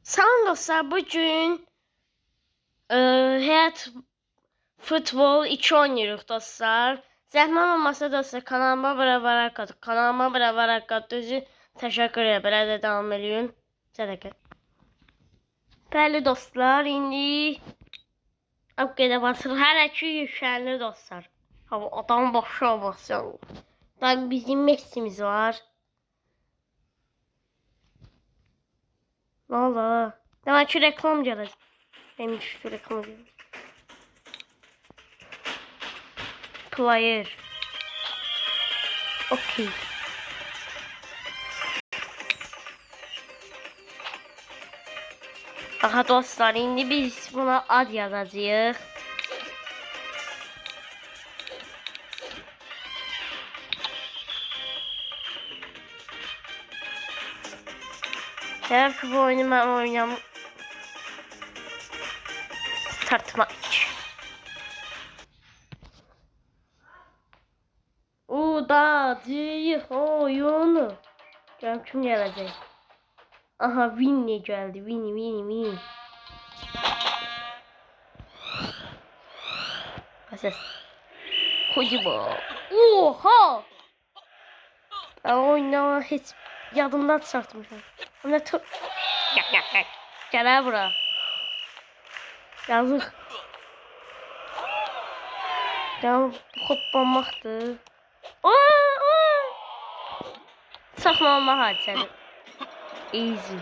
Salam dostlar, bugün Həyat Futbol 2 oynayırıq dostlar. Zəhmət olmasa dostlar, kanalıma bırak düzü təşəkkür edirəm. Belə də davam eləyin. Sədaqə. Bəli dostlar, indi upgrade basır. Hələ ki yüklənir dostlar. Hava adam başa basır. Tabii bizim Messi'miz var. Valla. Demek ki reklam gelecek. Benim şu reklam gelecek. Player. Okey. Aha dostlar, indi biz buna ad yazacağıq. Eğer ki bu oyunu ben oynayam. Start match. Udacıyıq oyunu. Görüm kim gelecek. Aha Winnie geldi. Winnie. Ses. Kocaman. Oha. Ben oyunu hiç yadımdan çıkartmışım. Ama gel bura. Yazık. Ya hoppanmaktı. Saxlanma hadisəni. Easy.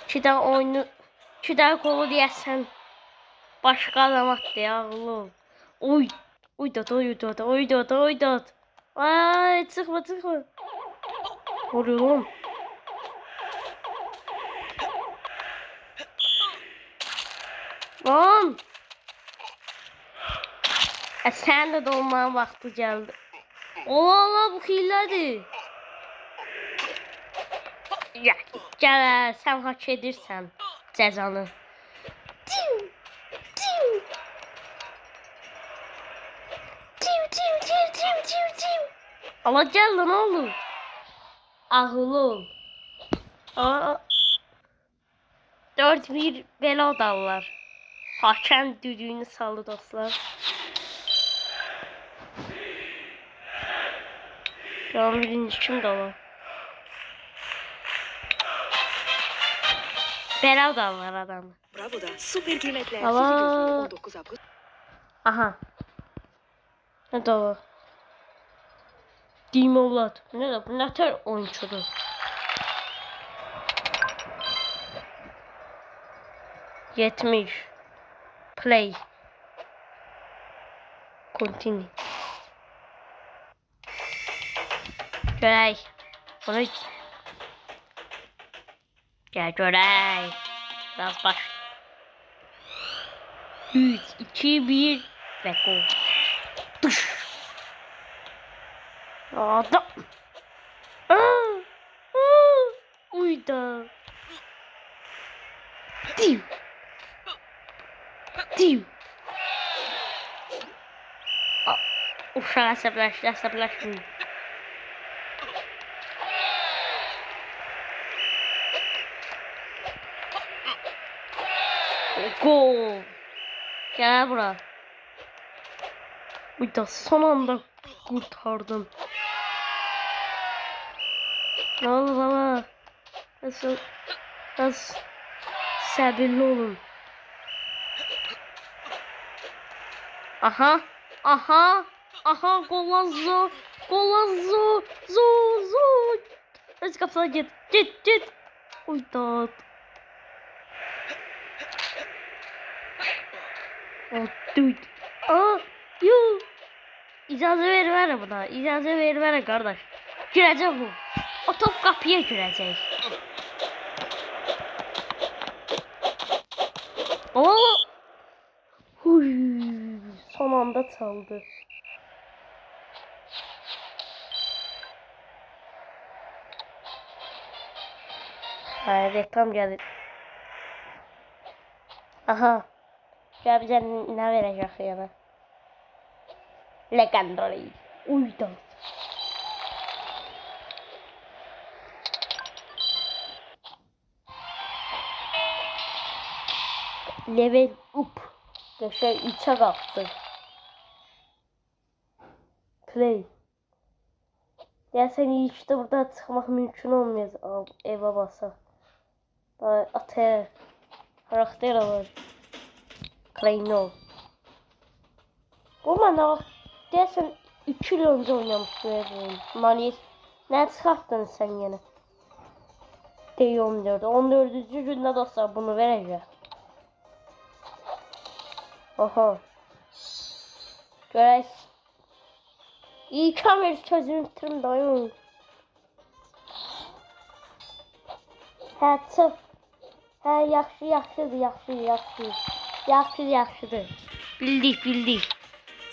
İki də qolu deyəsən başqa adam atdı ya oğlum. Oydat. Ay çıxma. Vuruyorum. Lan. Sen de dolmaya vakti geldi. Allah bu hilədir. Ya gəl, sən hak edirsən cəzanı. Tiu. Allah gəl lan oğlum. Ağıllı ol. 4-1 belə adamlar. Hakem düdüğünü saldı dostlar. Şu an birinci kim de var? Bela da var adamı. Bravo'da süper kıymetler. Allah. 19 Ağustos. Aha. Ne de var? Dimovat. Ne de bu? Ne tür oyuncudur? Yetmiş. Play. Continue. Görək. Bunu gel görək. Biraz baş. 3, 2, 1 ve gol. Duş. Adam. Uyda. Div. Uşaq əsəbləşdi. Gol. Gel bura. Uyda son anda kurtardım. Ne oldu bana? Nasıl səbirli olun. Aha, Golazo. Öz kapısına git. Uydat. Dude. Yuh. İcazə ver buna. İcazə ver kardeş. Girəcək bu. O top kapıya girəcək. Son anda çaldı. Hayır, reklam geldi. Aha. Ya bize ne verecek yana? Legendary. Uyda. level up. Geçen 3'e kalktı. Play. Ya sen işte burada çıkmak mümkün olmaz. Eve basa. Ate. Karakter alır. Play no. Bu bana dersen 3 yıl önce oynamıştım evim. Maliyet. Ne çıkarttın sen yine? Değil 14. 14. günde dostlar bunu vereceğim. Oha. Görək. İyi kamera sözünü bitirim dayım. Hə çıx. Hə yaxşıdır. Bildik.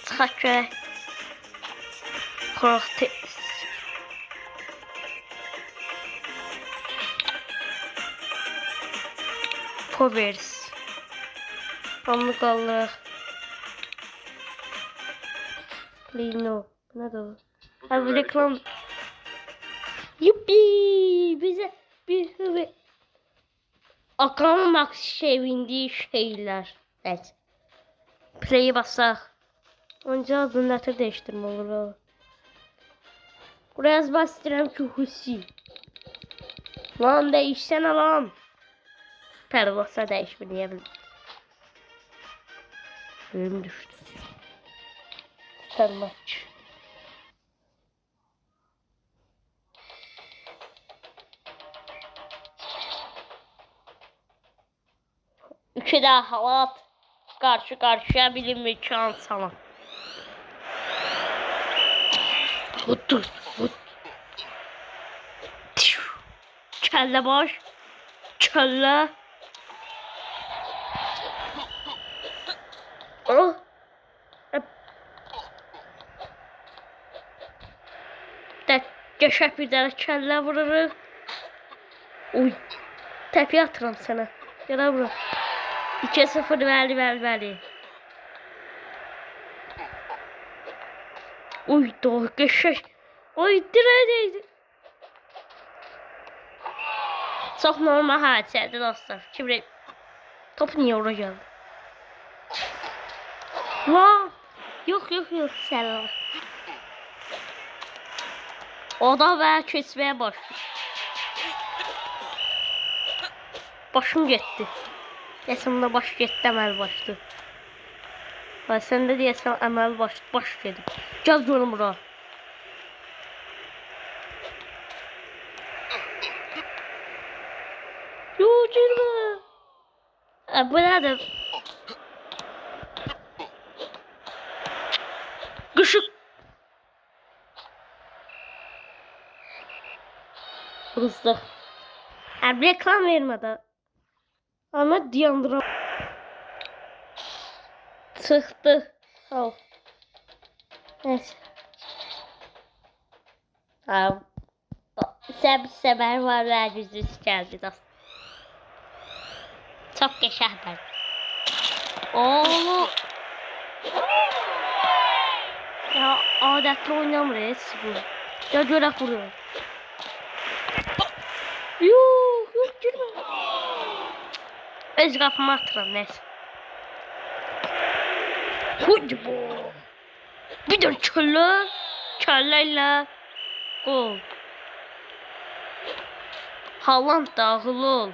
Çıxaq görək. Karakter. Povers. Anlık Allah. Lino. Ne de o? Ha bu reklam. Yuppi. Bize bir hıvı. Aklıma Max sevindiği şeyler. Evet. Play'i basaq. Önce adını letter değiştirme olur. Buraya bastırıram ki Husi. Lan değişsene lan. Pervasa değişmeyebilir. Bölüm düştü. Maç. Üçü daha halat. Karşı karşıya bilinmiş şans sana. Otur. Kelle boş. Kelle. Oh. Geçək bir dənə kəllə vururuq. Uy. Təpiyə atıram sənə. Gələ bura. 2-0 bəli. Uy, doğru geçək. Uy, dirəyə deydi. Çox normal hadisədir dostlar. Kimrə top niyə ora gəldi? Lan. Yox, səlam. O da və keçməyə başlayır. Başım getdi. Deyəsən baş getdi, əməl başdı. Və sən də deyəsən əməl baş gedib. Gəl görüm bura. Yox, girmə. Bu nədir? Qışıq. Hızlı. Reklam vermedi. Ama diyandıram. Çıktı. Al. Neyse. Al. Seber var ve yüzüsü geldi dostum. Çok geçerler. Oo. Ya adetli oynamırız bu. Ya göre kuruyor. Yok girme. Öz kapıma atıram neyse. Hadi bu. Bir de çöllerle gol. Haaland dağıl ol.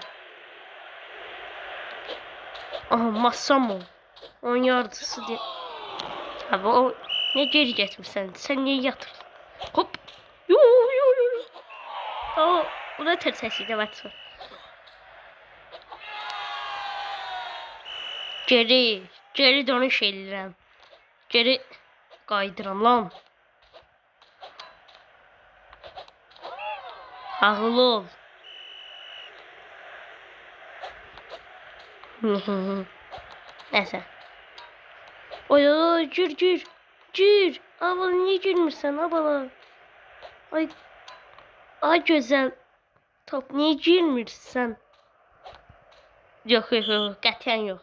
Aha Massamo. Onun yardımcısı diye. Abi o ne geri getirsen? Sen niye yatır? Hop. Yo. O bu da ters sesiyle batır. Geri dönüş edirəm. Geri qaydıram lan. Ağıl ol. Neyse. Oy gir. Abla niye girmirsən abla? Ay güzel. Top niye girmirsən? Yok qətiyyən yox.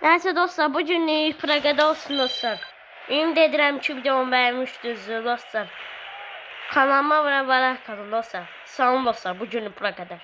Neyse dostlar bugünlük Praga'da olsun dostlar. Ümid edirəm ki videomu beğenmişsiniz dostlar. Kanalıma abone olun dostlar. Sağ olun dostlar bugünlük Praga'da.